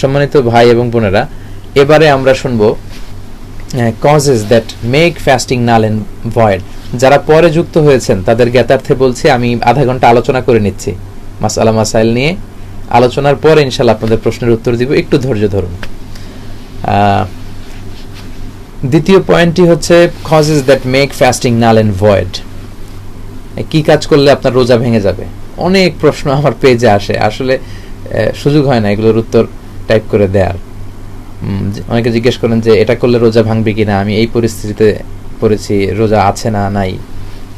সম্মানিত ভাই এবং বোনেরা, এবারে আমরা শুনবো causes that make fasting null and void. যারা পরে যুক্ত হয়েছেন তাদের জ্ঞাতার্থে বলছি, আমি আধা ঘন্টা আলোচনা করে নিচ্ছি মাসআলা মাসাইল নিয়ে। আলোচনার পরে ইনশাআল্লাহ আপনাদের প্রশ্নের উত্তর দিব, একটু ধৈর্য ধরুন। দ্বিতীয় পয়েন্টটি হচ্ছে causes that make fasting null and void. কি কাজ করলে আপনার রোজা ভেঙে যাবে? অনেক প্রশ্ন আমার পেজে আসে, আসলে সুযোগ হয় না এগুলোর উত্তর টাইপ করে দেয়ার। অনেকে জিজ্ঞেস করেন যে এটা করলে রোজা ভাঙবে কিনা, আমি এই পরিস্থিতিতে পড়েছি, রোজা আছে না নাই।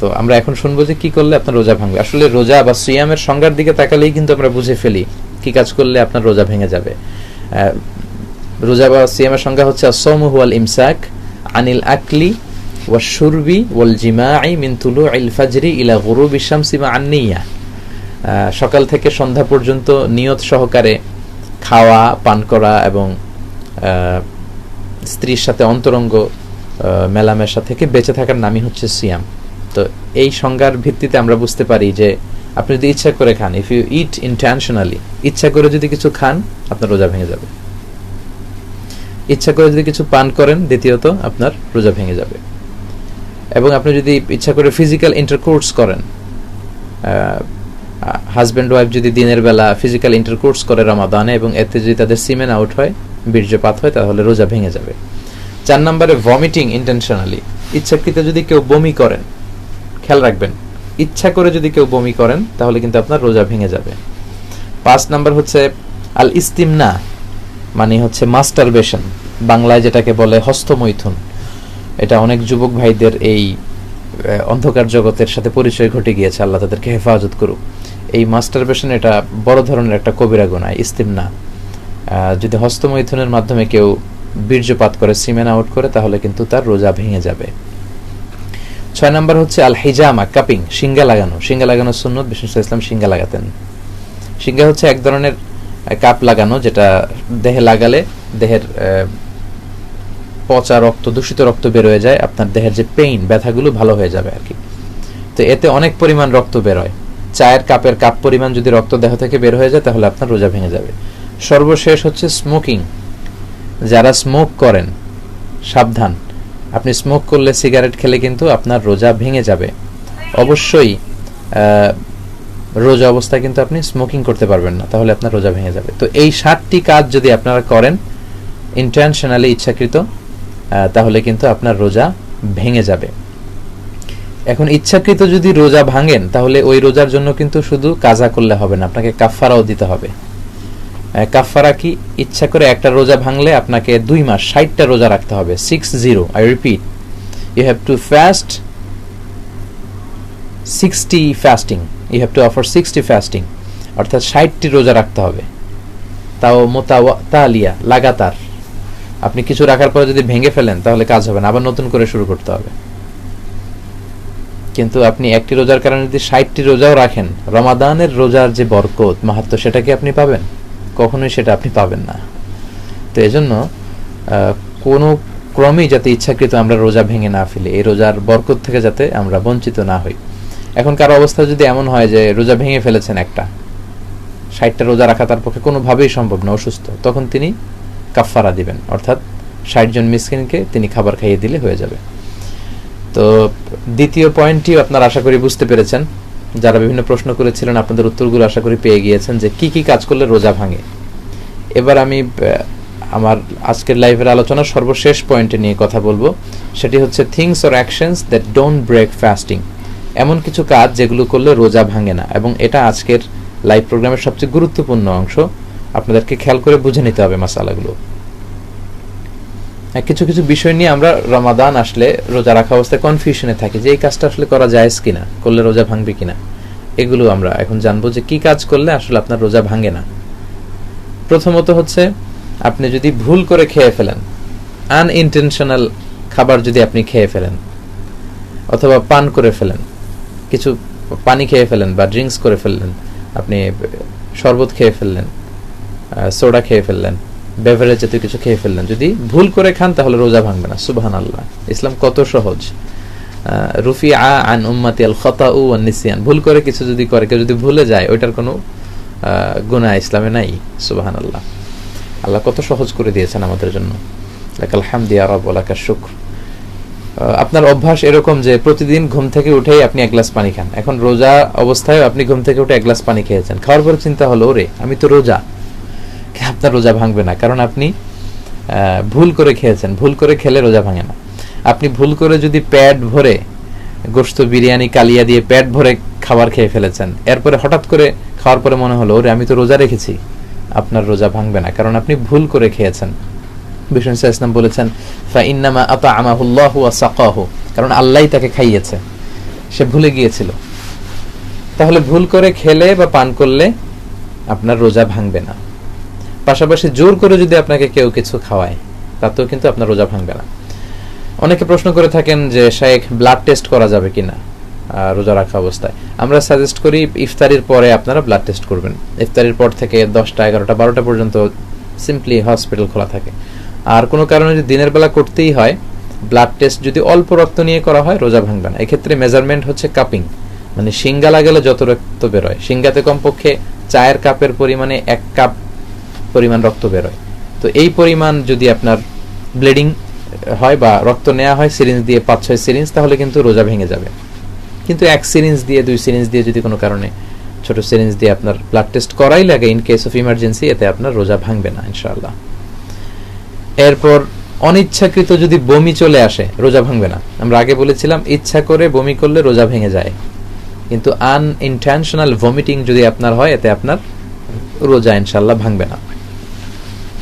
তো আমরা এখন শুনবো যে কি করলে আপনার রোজা ভাঙবে। আসলে রোজা বা সিয়ামের সংজ্ঞার দিকে তাকালেই কিন্তু আমরা বুঝে ফেলি কি কাজ করলে আপনার রোজা ভেঙে যাবে। রোজা বা সিয়ামের সংজ্ঞা হচ্ছে আসসাওমু হুয়াল ইমসাক আনিল আকলি ওয়াশ শুরবি ওয়াল জিমাই মিন তুলুইল ফাজরি ইলা গুরুবিশ শামসি মা'আন নিয়্যাহ। সকাল থেকে সন্ধ্যা পর্যন্ত নিয়ত সহকারে খাওয়া, পান করা এবং স্ত্রীর সাথে অন্তরঙ্গ মেলামেশা থেকে বেঁচে থাকার নামই হচ্ছে সিয়াম। তো এই সংজ্ঞার ভিত্তিতে আমরা বুঝতে পারি যে আপনি যদি ইচ্ছা করে খান, ইফ ইউ ইট ইন্টেনশনালি, ইচ্ছা করে যদি কিছু খান আপনার রোজা ভেঙে যাবে। ইচ্ছা করে যদি কিছু পান করেন, দ্বিতীয়ত আপনার রোজা ভেঙে যাবে। এবং আপনি যদি ইচ্ছা করে ফিজিক্যাল ইন্টারকোর্স করেন, হাজব্যান্ড ওয়াইফ যদি দিনের বেলা ফিজিক্যাল ইন্টারকোর্স করে রমাদানে এবং এতে যদি তাদের সিমেন আউট হয়, বীর্যপাত হয়, তাহলে রোজা ভেঙে যাবে। 4 নম্বরে ভমিটিং ইন্টেনশনালি, ইচ্ছাকৃত যদি কেউ বমি করেন, খেয়াল রাখবেন ইচ্ছা করে যদি কেউ বমি করেন তাহলে কিন্তু আপনার রোজা ভেঙে যাবে। 5 নম্বর হচ্ছে আল ইস্তিমনা, মানে হচ্ছে মাস্টারবেশন, বাংলায় যেটাকে বলে হস্তমৈথুন। এটা অনেক যুবক ভাইদের এই অন্ধকার জগতের সাথে পরিচয় ঘটে গিয়েছে, আল্লাহ তাদেরকে হেফাজত করুক। এই মাস্টারবেশন এটা বড় ধরনের একটা কবিরা গুনাহ, ইস্তিমনা। যদি হস্তমৈথুনের মাধ্যমে কেউ বীর্যপাত করে, সিমেন আউট করে, তাহলে কিন্তু তার রোজা ভেঙে যাবে। 6 নম্বর হচ্ছে আল হিজামা, কাপিং, শিঙ্গা লাগানো। শিঙ্গা লাগানোর সুন্নত, বিষ্ণু ইসলাম শিঙ্গা লাগাতেন। শিঙ্গা হচ্ছে এক ধরনের কাপ লাগানো, যেটা দেহে লাগালে দেহের পচা রক্ত, দূষিত রক্ত বের হয়ে যায়, আপনার দেহের যে পেইন, ব্যথাগুলো ভালো হয়ে যাবে আর কি। তো এতে অনেক পরিমাণ রক্ত বের হয়। চায়ের কাপের কাপ পরিমাণ যদি রক্ত দেহ থেকে বের হয়ে যায় তাহলে আপনার রোজা ভেঙে যাবে। সর্বশেষ হচ্ছে স্মোকিং। যারা স্মোক করেন সাবধান, আপনি স্মোক করলে, সিগারেট খেলে কিন্তু আপনার রোজা ভেঙে যাবে। অবশ্যই রোজা অবস্থায় কিন্তু আপনি স্মোকিং করতে পারবেন না, তাহলে আপনার রোজা ভেঙে যাবে। তো এই 7টি কাজ যদি আপনারা করেন ইন্টেনশনালি, ইচ্ছাকৃত, তাহলে কিন্তু আপনার রোজা ভেঙে যাবে। এখন ইচ্ছাকৃত যদি রোজা ভাঙেন তাহলে ওই রোজার জন্য কিন্তু শুধু কাজা করলে হবে না, আপনাকে কাফফারাও দিতে হবে। কাফফারা কি? ইচ্ছা করে একটা রোজা ভাঙলে আপনাকে 2 মাস 60টা রোজা রাখতে হবে। 60, I repeat, you have to fast 60 fasting, you have to offer 60 fasting, অর্থাৎ 60টি রোজা রাখতে হবে, তাও মোতাওয়ালিয়া, লাগাতার। আপনি কিছু রাখার পরে যদি ভেঙে ফেলেন তাহলে কাজ হবে না, আবার নতুন করে শুরু করতে হবে। কিন্তু আপনি একটি রোজার কারণে যদি 60টি রোজাও রাখেন, রমাদানের রোজার যে বরকত, মাহাত্ম্য, সেটা কি আপনি পাবেন? কখনোই সেটা আপনি পাবেন না। তো এজন্য কোনো ক্রমেই যাতে ইচ্ছাকৃত আমরা রোজা ভেঙে না ফেলি, এই রোজার বরকত থেকে যাতে আমরা বঞ্চিত না হই। এখন কারো অবস্থা যদি এমন হয় যে রোজা ভেঙে ফেলেছেন, 60টা রোজা রাখা তার পক্ষে কোনোভাবেই সম্ভব না, অসুস্থ, তখন তিনি কাফফারা দিবেন, অর্থাৎ 60 জন মিসকিনকে তিনি খাবার খাইয়ে দিলে হয়ে যাবে। তো দ্বিতীয় পয়েন্টটি আপনারা আশা করি বুঝতে পেরেছেন। যারা বিভিন্ন প্রশ্ন করেছিলেন আপনাদের উত্তরগুলো আশা করি পেয়ে গিয়েছেন যে কি কি কাজ করলে রোজা ভাঙে। এবার আমি আমার আজকের লাইভের আলোচনার সর্বশেষ পয়েন্টে নিয়ে কথা বলবো, সেটি হচ্ছে things or actions that don't break fasting. এমন কিছু কাজ যেগুলো করলে রোজা ভাঙে না, এবং এটা আজকের লাইভ প্রোগ্রামের সবচেয়ে গুরুত্বপূর্ণ অংশ। আপনাদেরকে খেয়াল করে বুঝে নিতে হবে মাসালাগুলো। কিছু কিছু বিষয় নিয়ে আমরা রমাদান আসলে রোজা রাখা অবস্থায় কনফিউশনে থাকি যে এই কাজটা আসলে করা জায়েজ কিনা, করলে রোজা ভাঙবে কিনা। এগুলো আমরা এখন জানবো যে কি কাজ করলে আসলে আপনার রোজা ভাঙে না। প্রথমত হচ্ছে, আপনি যদি ভুল করে খেয়ে ফেলেন, আনইনটেনশনাল খাবার যদি আপনি খেয়ে ফেলেন, অথবা পান করে ফেলেন, কিছু পানি খেয়ে ফেলেন বা ড্রিঙ্কস করে ফেললেন, আপনি শরবত খেয়ে ফেললেন, সোডা খেয়ে ফেললেন, বেভারেজ জাতীয় কিছু খেয়ে ফেললেন, যদি ভুল করে খান তাহলে রোজা ভাঙবে না। সুবহানাল্লাহ, ইসলাম কত সহজ। রুফিআ আন উম্মতি আল খাতাউ ওয়ান নিসিয়ান, ভুল করে কিছু যদি করে, কেউ যদি ভুলে যায়, ওইটার কোনো গুনাহ ইসলামে নাই। সুবহানাল্লাহ। আল্লাহ কত সহজ করে দিয়েছেন আমাদের জন্য। লাকাল হামদু ইয়া রাব ওয়া লাকাশ শুকর। আপনার অভ্যাস এরকম যে প্রতিদিন ঘুম থেকে উঠেই আপনি এক গ্লাস পানি খান। এখন রোজা অবস্থায় আপনি ঘুম থেকে উঠে এক গ্লাস পানি খেয়েছেন, খাওয়ার পরে চিন্তা হলো ওরে আমি তো রোজা, আপনার রোজা ভাঙবে না, কারণ আপনি ভুল করে খেয়েছেন। ভুল করে খেলে রোজা ভাঙে না। আপনি ভুল করে যদি পেট ভরে গোশত বিরিয়ানি কালিয়া দিয়ে পেট ভরে খাবার খেয়ে ফেলেছেন, এরপরে হঠাৎ করে খাওয়ার পরে মনে হলো ওরে আমি তো রোজা রেখেছি, আপনার রোজা ভাঙবে না, কারণ আপনি ভুল করে খেয়েছেন। বিষ্ণু ইসলাম বলেছেন ফাইন্নামা আতআমাহুল্লাহু ওয়া সাকাহু, কারণ আল্লাহই তাকে খাইয়েছে, সে ভুলে গিয়েছিল। তাহলে ভুল করে খেলে বা পান করলে আপনার রোজা ভাঙবে না। পাশাপাশি জোর করে যদি আপনাকে কেউ কিছু খাওয়ায় তাতেও কিন্তু আপনার রোজা ভাঙবে না। অনেকে প্রশ্ন করে থাকেন যে শায়েখ ব্লাড টেস্ট করা যাবে কিনা রোজা রাখা অবস্থায়। আমরা সাজেস্ট করি ইফতারির পরে আপনারা ব্লাড টেস্ট করবেন। ইফতারির পর থেকে 10টা 11টা 12টা পর্যন্ত সিম্পলি হসপিটাল খোলা থাকে। আর কোনো কারণে যদি দিনের বেলা করতেই হয়, ব্লাড টেস্ট যদি অল্প রক্ত নিয়ে করা হয় রোজা ভাঙবে না। এক্ষেত্রে মেজারমেন্ট হচ্ছে কাপিং, মানে সিঙ্গা লাগালে যত রক্ত বেরোয়, সিঙ্গাতে কমপক্ষে চায়ের কাপের পরিমাণে 1 কাপ পরিমাণ রক্ত বেরোয়। তো এই পরিমাণ যদি আপনার ব্লিডিং হয় বা রক্ত নেওয়া হয় সিরিঞ্জ দিয়ে 5-6 সিরিঞ্জ, তাহলে কিন্তু রোজা ভেঙে যাবে। কিন্তু 1 সিরিঞ্জ দিয়ে 2 সিরিঞ্জ দিয়ে যদি কোনো কারণে ছোট সিরিঞ্জ দিয়ে আপনার ব্লাড টেস্ট করাই লাগে ইন কেস অফ ইমার্জেন্সি, এতে আপনার রোজা ভাঙবে না ইনশাআল্লাহ। এরপর অনিচ্ছাকৃত যদি বমি চলে আসে রোজা ভাঙবে না। আমরা আগে বলেছিলাম ইচ্ছা করে বমি করলে রোজা ভেঙে যায়, কিন্তু আনইনটেনশনাল ভমিটিং যদি আপনার হয় এতে আপনার রোজা ইনশাআল্লাহ ভাঙবে না।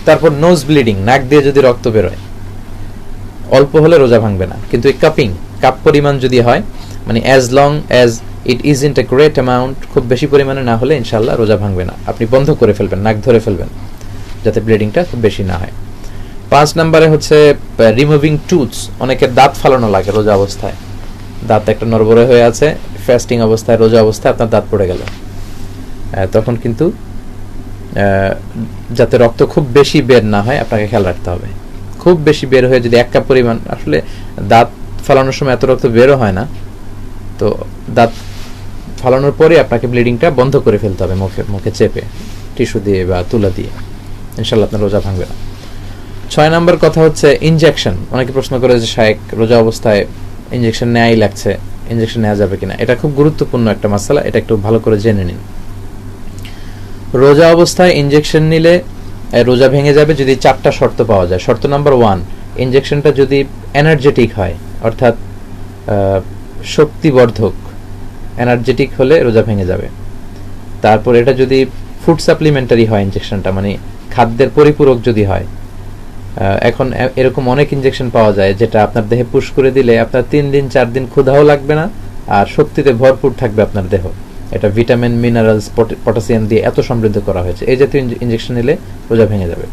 তারপর নোজ ব্লিডিং, নাক দিয়ে যদি রক্ত বেরোয় অল্প হলে রোজা ভাঙবে না, কিন্তু এই কাপিং কাপ পরিমাণ যদি হয়, মানে as long as it isn't a great amount, খুব বেশি পরিমাণে না হলে ইনশাআল্লাহ রোজা ভাঙবে না। আপনি বন্ধ করে ফেলবেন, নাক ধরে ফেলবেন যাতে ব্লিডিংটা খুব বেশি না হয়। 5 নম্বরে হচ্ছে রিমুভিং টুথস। অনেকের দাঁত ফালানো লাগে রোজা অবস্থায়, দাঁত একটা নড়বড়ে হয়ে আছে, ফাস্টিং অবস্থায় রোজা অবস্থায় আপনার দাঁত পড়ে গেল, তখন কিন্তু যাতে রক্ত খুব বেশি বের না হয় আপনাকে খেয়াল রাখতে হবে। খুব বেশি বের হয়ে যদি 1 কাপ পরিমাণ, আসলে দাঁত ফালানোর সময় এত রক্ত বেরও হয় না, তো দাঁত ফালানোর পরে আপনাকে ব্লিডিংটা বন্ধ করে ফেলতে হবে মুখে চেপে টিস্যু দিয়ে বা তুলা দিয়ে, ইনশাআল্লাহ আপনার রোজা ভাঙবে না। 6 নম্বর কথা হচ্ছে ইনজেকশন। অনেকে প্রশ্ন করে যে শায়েখ রোজা অবস্থায় ইনজেকশন নেওয়াই লাগছে, ইনজেকশন নেওয়া যাবে কিনা। এটা খুব গুরুত্বপূর্ণ একটা মাসালা, এটা একটু ভালো করে জেনে নিন। রোজা অবস্থায় ইনজেকশন নিলে রোজা ভেঙে যাবে যদি 4টা শর্ত পাওয়া যায়। শর্ত নাম্বার 1, ইনজেকশনটা যদি এনার্জেটিক হয়, অর্থাৎ শক্তিবর্ধক, এনার্জেটিক হলে রোজা ভেঙে যাবে। তারপর এটা যদি ফুড সাপ্লিমেন্টারি হয়, ইনজেকশনটা মানে খাদ্যের পরিপূরক যদি হয়। এখন এরকম অনেক ইনজেকশন পাওয়া যায় যেটা আপনার দেহে পুশ করে দিলে আপনার 3 দিন 4 দিন ক্ষুধাও লাগবে না, আর শক্তিতে ভরপুর থাকবে আপনার দেহ। এটা ভিটামিন মিনারেলস পটাশিয়াম দিয়ে এত সমৃদ্ধ করা হয়েছে। এই জাতীয় ইনজেকশন নিলে রোজা ভেঙে যাবে।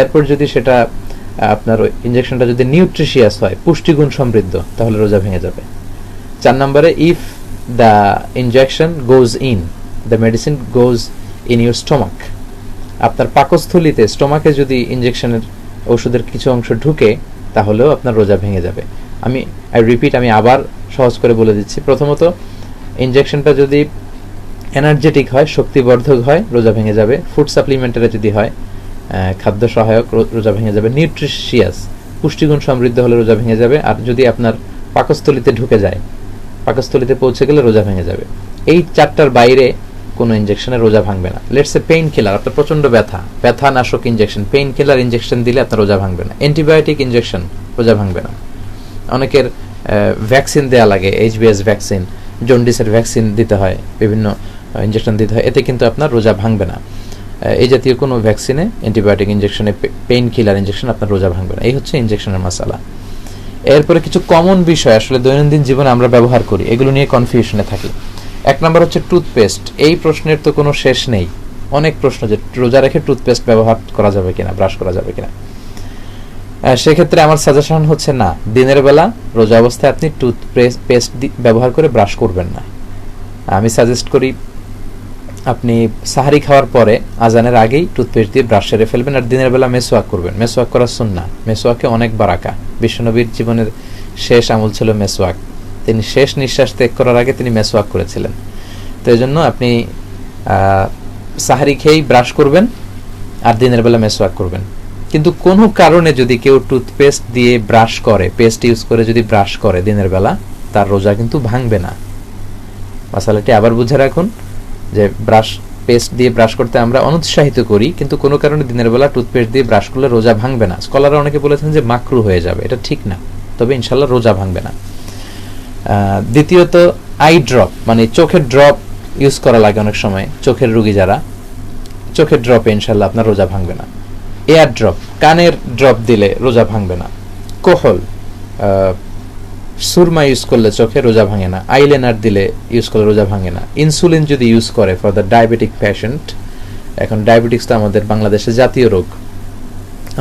এরপর যদি সেটা আপনার ইনজেকশনটা যদি নিউট্রিশিয়াস হয়, পুষ্টিগুণ সমৃদ্ধ, তাহলে রোজা ভেঙে যাবে। 4 নম্বরে if the injection goes in, the medicine goes in your stomach, আপনার পাকস্থলিতে স্টোমাকে যদি ইনজেকশনের ওষুধের কিছু অংশ ঢুকে তাহলেও আপনার রোজা ভেঙে যাবে। আমি আবার সহজ করে বলে দিচ্ছি। প্রথমত, ইনজেকশনটা যদি এনার্জেটিক হয়, শক্তিবর্ধক হয়, রোজা ভেঙে যাবে। ফুড সাপ্লিমেন্টারি যদি হয়, খাদ্য সহায়ক, রোজা ভেঙে যাবে। নিউট্রিশিয়াস, পুষ্টিগুণ সমৃদ্ধ হলে রোজা ভেঙে যাবে। আর যদি আপনার পাকস্থলিতে ঢুকে যায়, পাকস্থলিতে পৌঁছে গেলে রোজা ভেঙে যাবে। এই 4টার বাইরে কোনো ইনজেকশনে রোজা ভাঙবে না। লেটস এ পেইন কিলার, আপনার প্রচন্ড ব্যথা নাশক ইনজেকশন, পেইন কিলার ইনজেকশন দিলে আপনার রোজা ভাঙবে না। অ্যান্টিবায়োটিক ইনজেকশন, রোজা ভাঙবে না। অনেকের ভ্যাকসিন দেওয়া লাগে, HBS ভ্যাকসিন, জন্ডিসের ভ্যাকসিন দিতে হয়, বিভিন্ন ইনজেকশন দিতে হয়, এতে কিন্তু আপনার রোজা ভাঙবে না। এই জাতীয় কোনো ভ্যাকসিনে, অ্যান্টিবায়োটিক ইনজেকশনে, পেইন কিলার ইনজেকশন আপনার রোজা ভাঙবে না। এই হচ্ছে ইনজেকশনের মাসালা। এরপরে কিছু কমন বিষয় আসলে দৈনন্দিন জীবনে আমরা ব্যবহার করি, এগুলো নিয়ে কনফিউশনে থাকি। 1 নম্বর হচ্ছে টুথপেস্ট। এই প্রশ্নের তো কোনো শেষ নেই, অনেক প্রশ্ন যে রোজা রেখে টুথপেস্ট ব্যবহার করা যাবে কিনা, ব্রাশ করা যাবে কিনা। সেক্ষেত্রে আমার সাজেশন হচ্ছে না, দিনের বেলা রোজা অবস্থায় আপনি টুথপেস্ট ব্যবহার করে ব্রাশ করবেন না। আমি সাজেস্ট করি আপনি সাহারি খাওয়ার পরে আজানের আগেই টুথপেস্ট দিয়ে ব্রাশ সেরে ফেলবেন, আর দিনের বেলা মেসওয়াক করবেন। মেসওয়াক করা সুন্নাহ, মেসওয়াকে অনেক বারাকা। বিশ্বনবীর জীবনের শেষ আমল ছিল মেসওয়াক, তিনি শেষ নিঃশ্বাস ত্যাগ করার আগে তিনি মেসওয়াক করেছিলেন। তো এই জন্য আপনি সাহারি খেয়েই ব্রাশ করবেন, আর দিনের বেলা মেসওয়াক করবেন। কিন্তু কোনো কারণে যদি কেউ টুথপেস্ট দিয়ে ব্রাশ করে, পেস্ট ইউজ করে যদি ব্রাশ করে দিনের বেলা, তার রোজা কিন্তু ভাঙবে না। মাসালাটি আবার বুঝে রাখুন যে পেস্ট দিয়ে ব্রাশ করতে আমরা অনুৎসাহিত করি, কিন্তু কোনো কারণে দিনের বেলা টুথপেস্ট দিয়ে ব্রাশ করলে রোজা ভাঙবে না। স্কলাররা অনেকে বলেছেন যে মাকরু হয়ে যাবে, এটা ঠিক না, তবে ইনশাল্লাহ রোজা ভাঙবে না। দ্বিতীয়ত আই ড্রপ, মানে চোখের ড্রপ ইউজ করা লাগে অনেক সময়, চোখের রোগী যারা, চোখের ড্রপে ইনশাল্লাহ আপনার রোজা ভাঙবে না। এয়ার ড্রপ, কানের ড্রপ দিলে রোজা ভাঙবে না। কোহল, সুরমা ইউজ করলে চোখে রোজা ভাঙে না। আইলাইনার দিলে ইউজ করলে রোজা ভাঙে না। ইনসুলিন যদি ইউজ করে ফর দ্য ডায়াবেটিক পেশেন্ট, এখন ডায়াবেটিক্স তো আমাদের বাংলাদেশে জাতীয় রোগ,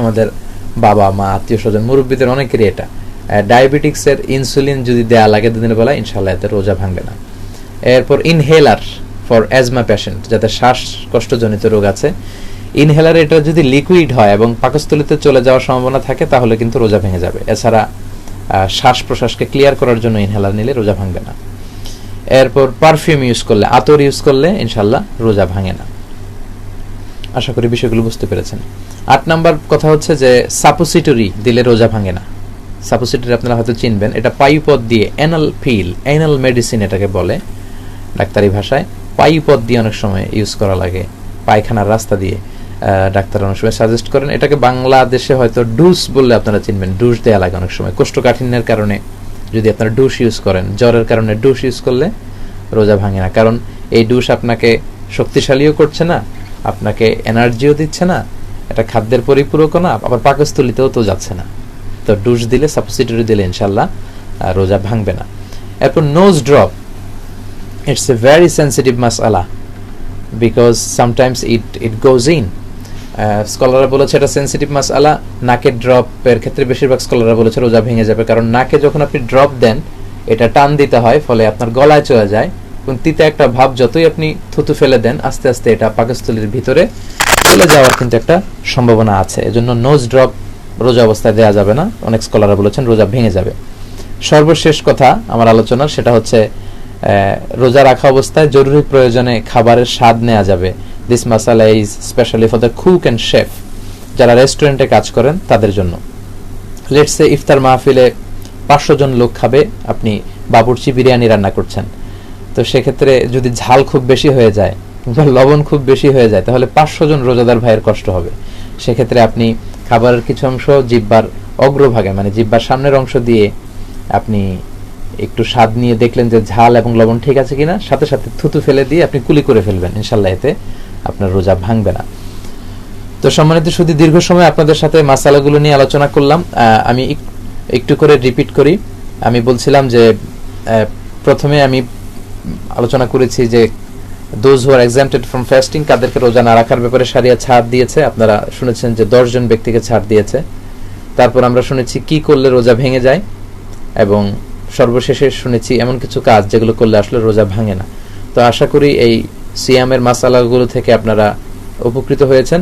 আমাদের বাবা মা আত্মীয় স্বজন মুরব্বীদের অনেকেরই এটা, ডায়াবেটিক্সের ইনসুলিন যদি দেয়া লাগে দিনের বেলা, ইনশাল্লাহ এতে রোজা ভাঙবে না। এরপর ইনহেলার ফর অ্যাজমা পেশেন্ট, যাদের শ্বাসকষ্টজনিত রোগ আছে, ইনহেলার এটা যদি লিকুইড হয় এবং পাকস্থলিতে চলে যাওয়ার সম্ভাবনা থাকে তাহলে কিন্তু রোজা ভেঙে যাবে। এছাড়া শ্বাস প্রশ্বাসকে ক্লিয়ার করার জন্য ইনহেলার নিলে রোজা ভাঙবে না। এরপর পারফিউম ইউজ করলে, আতর ইউজ করলে ইনশাল্লাহ রোজা ভাঙে না। আশা করি বিষয়গুলো বুঝতে পেরেছেন। 8 নাম্বার কথা হচ্ছে যে সাপোসিটরি দিলে রোজা ভাঙে না। সাপোসিটরি আপনারা হয়তো চিনবেন, এটা পায়ুপথ দিয়ে, অ্যানাল পিল, অ্যানাল মেডিসিন এটাকে বলে ডাক্তারি ভাষায়। পায়ুপথ দিয়ে অনেক সময় ইউজ করা লাগে, পায়খানার রাস্তা দিয়ে ডাক্তার অনেক সময় সাজেস্ট করেন। এটাকে বাংলাদেশে হয়তো ডুস বললে আপনারা চিনবেন, ডুস দেওয়া লাগে অনেক সময়। কোষ্ঠকাঠিন্যের কারণে যদি আপনারা ডুস ইউজ করেন, জ্বরের কারণে ডুস ইউজ করলে রোজা ভাঙে না, কারণ এই ডুস আপনাকে শক্তিশালীও করছে না, আপনাকে এনার্জিও দিচ্ছে না, এটা খাদ্যের পরিপূরকও না, আবার পাকস্থলিতেও তো যাচ্ছে না। তো ডুস দিলে, সাবস্টিটিউট দিলে ইনশাল্লাহ রোজা ভাঙবে না। এরপর nose drop, it's a very sensitive মাসআলা because sometimes it goes in. স্কলাররা বলেছে এটা সেন্সিটিভ মাসআলা। নাকের ড্রপের ক্ষেত্রে বেশিরভাগ স্কলাররা বলেছে রোজা ভেঙে যাবে, কারণ নাকে যখন আপনি ড্রপ দেন এটা টান দিতে হয়, ফলে আপনার গলায় চলে যায় এবং তিতা একটা ভাব, যতই আপনি থুতু ফেলে দেন আস্তে আস্তে এটা পাকস্থলীর ভিতরে চলে যাওয়ার কিন্তু একটা সম্ভাবনা আছে। এজন্য নোজ ড্রপ রোজা অবস্থায় দেওয়া যাবে না, অনেক স্কলাররা বলেছেন রোজা ভেঙে যাবে। সর্বশেষ কথা আমার আলোচনার, সেটা হচ্ছে রোজা রাখা অবস্থায় জরুরি প্রয়োজনে খাবারের স্বাদ নেওয়া যাবে। দিস মাসালা is specially for the cook and chef, যারা রেস্টুরেন্টে কাজ করেন তাদের জন্য। লেটস সে ইফতার মাহফিলে 500 জন লোক খাবে, আপনি বাবুর্চি বিরিয়ানি রান্না করছেন, তো সেক্ষেত্রে যদি ঝাল খুব বেশি হয়ে যায় কিংবা লবণ খুব বেশি হয়ে যায় তাহলে 500 জন রোজাদার ভাইয়ের কষ্ট হবে। সেক্ষেত্রে আপনি খাবারের কিছু অংশ জিহ্বার অগ্রভাগে, মানে জিহ্বার সামনের অংশ দিয়ে আপনি একটু স্বাদ নিয়ে দেখলেন যে ঝাল এবং লবণ ঠিক আছে কিনা, সাথে সাথে থুতু ফেলে দিয়ে আপনি কুলি করে ফেলবেন, ইনশাল্লাহ এতে আপনার রোজা ভাঙবে না। তো সম্মানিত সুধী, দীর্ঘ সময় আপনাদের সাথে মাসালাগুলো নিয়ে আলোচনা করলাম। আমি একটু করে রিপিট করি। আমি বলছিলাম যে প্রথমে আমি আলোচনা করেছি যে those who are exempted from fasting, কাদেরকে রোজা না রাখার ব্যাপারে শরিয়া ছাড় দিয়েছে। আপনারা শুনেছেন যে 10 জন ব্যক্তিকে ছাড় দিয়েছে। তারপর আমরা শুনেছি কি করলে রোজা ভেঙে যায়, এবং সর্বশেষে শুনেছি এমন কিছু কাজ যেগুলো করলে আসলে রোজা ভাঙে না। তো আশা করি এই সিয়ামের মাসালাগুলো থেকে আপনারা উপকৃত হয়েছেন।